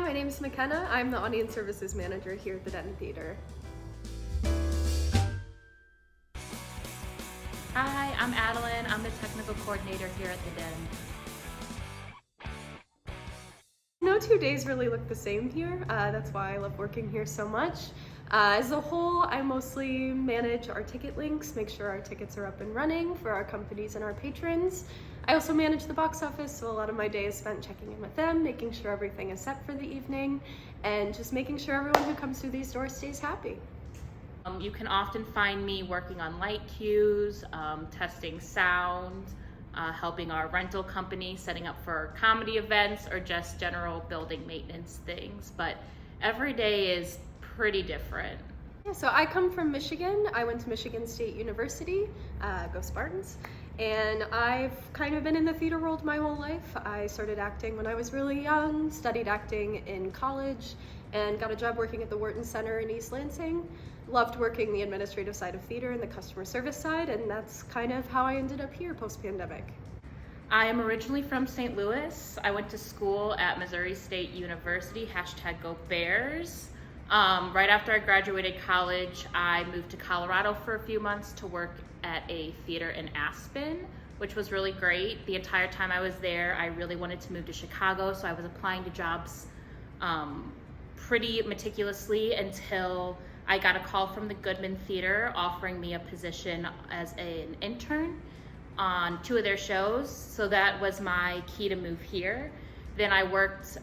my name is McKenna. I'm the Audience Services Manager here at the Den Theater. Hi, I'm Adelynn. I'm the Technical Coordinator here at the Den. No 2 days really look the same here. That's why I love working here so much. As a whole, I mostly manage our ticket links, make sure our tickets are up and running for our companies and our patrons. I also manage the box office, so a lot of my day is spent checking in with them, making sure everything is set for the evening, and just making sure everyone who comes through these doors stays happy. You can often find me working on light cues, testing sound, helping our rental company, setting up for comedy events, or just general building maintenance things. But every day is pretty different. Yeah, so I come from Michigan. I went to Michigan State University, go Spartans, and I've kind of been in the theater world my whole life. I started acting when I was really young, studied acting in college, and got a job working at the Wharton Center in East Lansing. Loved working the administrative side of theater and the customer service side, and that's kind of how I ended up here post-pandemic. I am originally from St. Louis. I went to school at Missouri State University, #Go Bears. Right after I graduated college, I moved to Colorado for a few months to work at a theater in Aspen, which was really great. The entire time I was there, I really wanted to move to Chicago, so I was applying to jobs pretty meticulously until I got a call from the Goodman Theater offering me a position as an intern on 2 of their shows. So that was my key to move here. Then I worked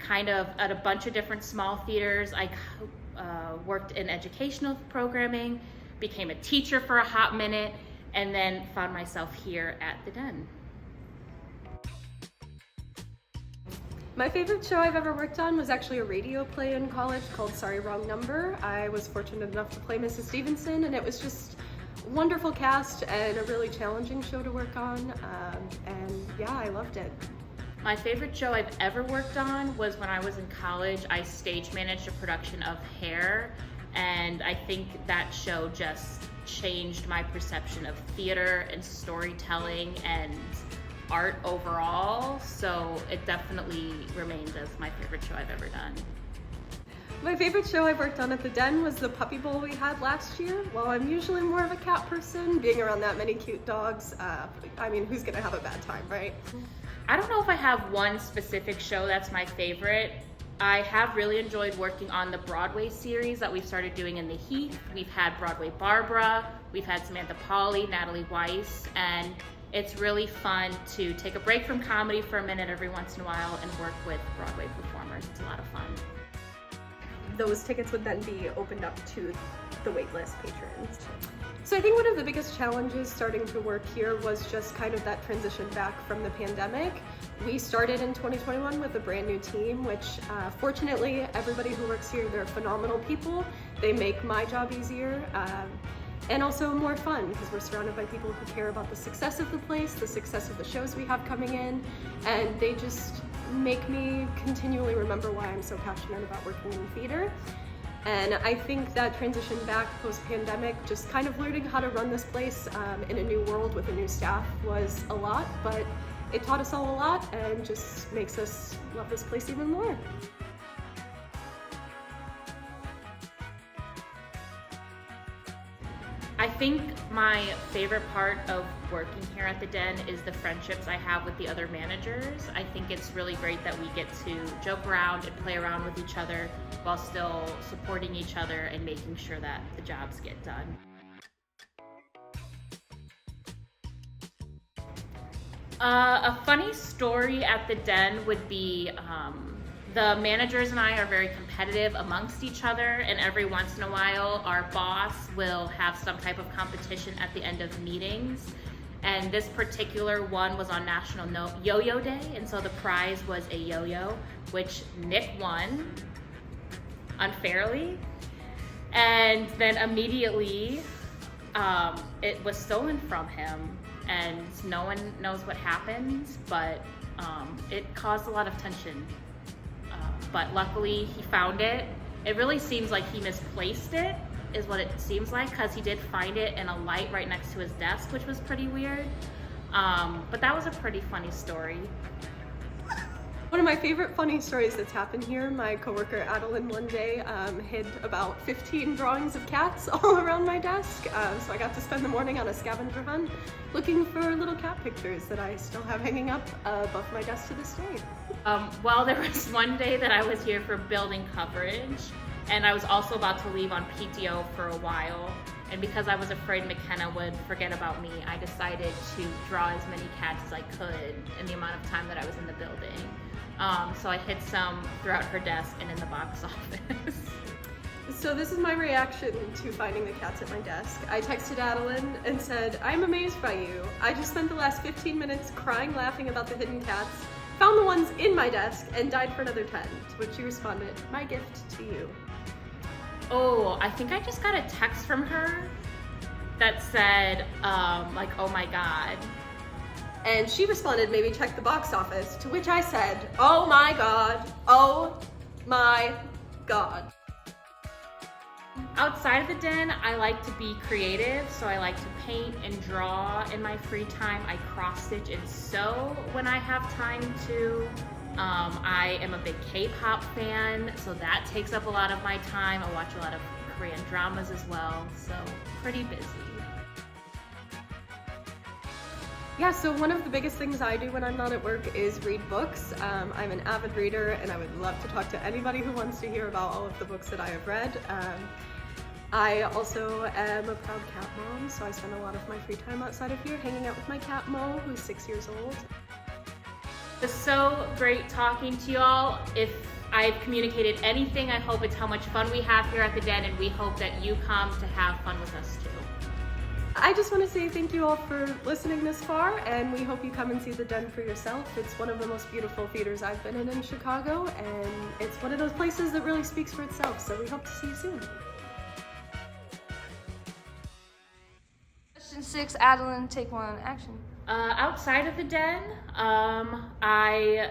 kind of at a bunch of different small theaters. I worked in educational programming, became a teacher for a hot minute, and then found myself here at the Den. My favorite show I've ever worked on was actually a radio play in college called Sorry Wrong Number. I was fortunate enough to play Mrs. Stevenson, and it was just a wonderful cast and a really challenging show to work on, and yeah, I loved it. My favorite show I've ever worked on was when I was in college. I stage managed a production of Hair, and I think that show just changed my perception of theater and storytelling and art overall, so it definitely remains as my favorite show I've ever done. My favorite show I've worked on at the Den was the Puppy Bowl we had last year. While I'm usually more of a cat person, being around that many cute dogs, I mean, who's gonna have a bad time, right? I don't know if I have one specific show that's my favorite. I have really enjoyed working on the Broadway series that we've started doing in the Heath. We've had Broadway Barbara, we've had Samantha Pauly, Natalie Weiss, and it's really fun to take a break from comedy for a minute every once in a while and work with Broadway performers. It's a lot of fun. Those tickets would then be opened up to the waitlist patrons. So I think one of the biggest challenges starting to work here was just kind of that transition back from the pandemic. We started in 2021 with a brand new team, which fortunately everybody who works here, they're phenomenal people. They make my job easier. And also more fun because we're surrounded by people who care about the success of the place, the success of the shows we have coming in, and they just make me continually remember why I'm so passionate about working in theater. And I think that transition back post-pandemic, just kind of learning how to run this place in a new world with a new staff was a lot, but it taught us all a lot and just makes us love this place even more. I think my favorite part of working here at the Den is the friendships I have with the other managers. I think it's really great that we get to joke around and play around with each other while still supporting each other and making sure that the jobs get done. A funny story at the Den would be the managers and I are very competitive amongst each other, and every once in a while our boss will have some type of competition at the end of meetings. And this particular one was on National Yo-Yo Day, and so the prize was a yo-yo, which Nick won unfairly. And then immediately it was stolen from him, and no one knows what happened, but it caused a lot of tension. But luckily he found it. It really seems like he misplaced it, is what it seems like, because he did find it in a light right next to his desk, which was pretty weird. But that was a pretty funny story. One of my favorite funny stories that's happened here, my coworker Adelynn one day hid about 15 drawings of cats all around my desk. So I got to spend the morning on a scavenger hunt looking for little cat pictures that I still have hanging up above my desk to this day. Well, there was one day that I was here for building coverage, and I was also about to leave on PTO for a while. And because I was afraid McKenna would forget about me, I decided to draw as many cats as I could in the amount of time that I was in the building. So I hid some throughout her desk and in the box office. So this is my reaction to finding the cats at my desk. I texted Adelynn and said, "I'm amazed by you. I just spent the last 15 minutes crying laughing about the hidden cats, found the ones in my desk, and died for another 10. To which she responded, "My gift to you." Oh, I think I just got a text from her that said, like, "Oh my God." And she responded, "Maybe check the box office." To which I said, "Oh my God, oh my God." Outside of the den, I like to be creative, so I like to paint and draw in my free time. I cross stitch and sew when I have time to. I am a big K-pop fan, so that takes up a lot of my time. I watch a lot of Korean dramas as well, so pretty busy. Yeah, so one of the biggest things I do when I'm not at work is read books. I'm an avid reader, and I would love to talk to anybody who wants to hear about all of the books that I have read. I also am a proud cat mom, so I spend a lot of my free time outside of here hanging out with my cat Mo, who's 6 years old. It's so great talking to y'all. If I've communicated anything, I hope it's how much fun we have here at the den, and we hope that you come to have fun with us too. I just want to say thank you all for listening this far, and we hope you come and see the Den for yourself. It's one of the most beautiful theaters I've been in Chicago, and it's one of those places that really speaks for itself, so we hope to see you soon. Question 6, Adelynn, take 1, action. Outside of the den, I